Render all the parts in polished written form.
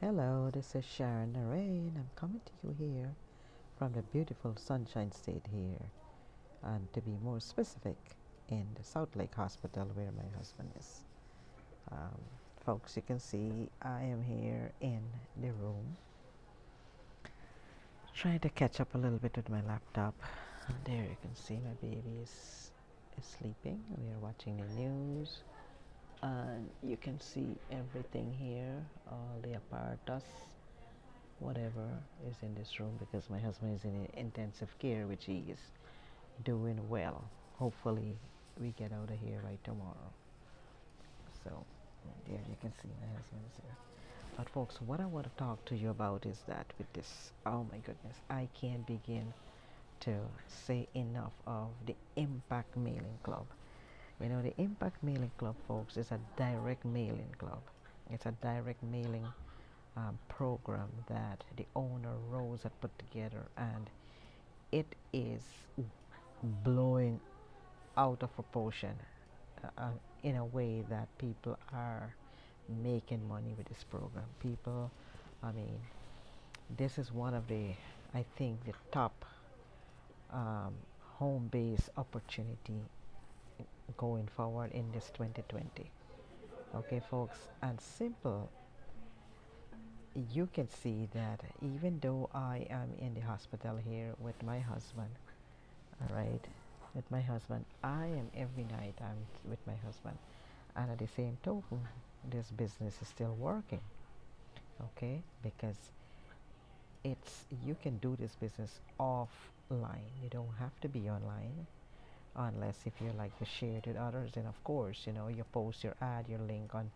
Hello, this is Sharon Naraine. I'm coming to you here from the beautiful Sunshine State here, and to be more specific, in the South Lake Hospital where my husband is. Um, Folks, you can see I am here in the room trying to catch up a little bit with my laptop. There you can see my baby is sleeping. We are watching the news, and you can see everything here, all the apparatus, whatever is in this room, because my husband is in intensive care, which he is doing well. Hopefully, we get out of here by tomorrow. So, there you can see my husband is here. But, folks, what I want to talk to you about is that with this, oh my goodness, I can't begin to say enough of the Impact Mailing Club. You know, the Impact Mailing Club, folks, is a direct mailing club. It's a direct mailing program that the owner Rose had put together, and it is blowing out of proportion in a way that people are making money with this program. People, I mean, this is one of the, I think, the top um, home base opportunity going forward in this 2020. Okay, folks, and simple, you can see that even though I am in the hospital here with my husband, all right, with my husband, I am every night I'm with my husband, and at the same token, this business is still working, okay, because it's you can do this business offline. You don't have to be online unless if you like to share it with others. And of course, you post your ad, your link on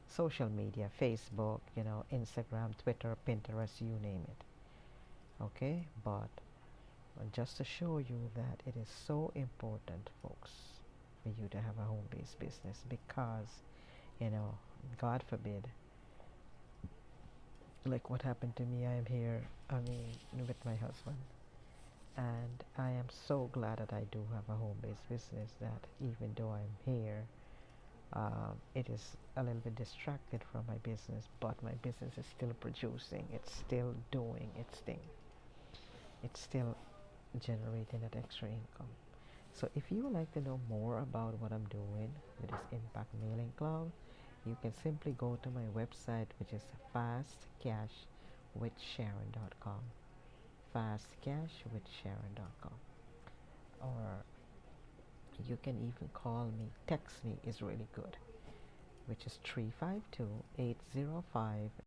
social media, Facebook, Instagram, Twitter, Pinterest, you name it. Okay, but just to show you that it is so important, folks, for you to have a home-based business, because, you know, God forbid, like what happened to me, I am here, I mean, with my husband. And I am so glad that I do have a home-based business, that even though I'm here, it is a little bit distracted from my business, but my business is still producing, it's still doing its thing, it's still generating that extra income. So if you would like to know more about what I'm doing with this Impact Mailing Club, you can simply go to my website, which is fastcashwithsharon.com. Fastcashwithsharon.com. Or you can even call me, text me is really good, which is 352 805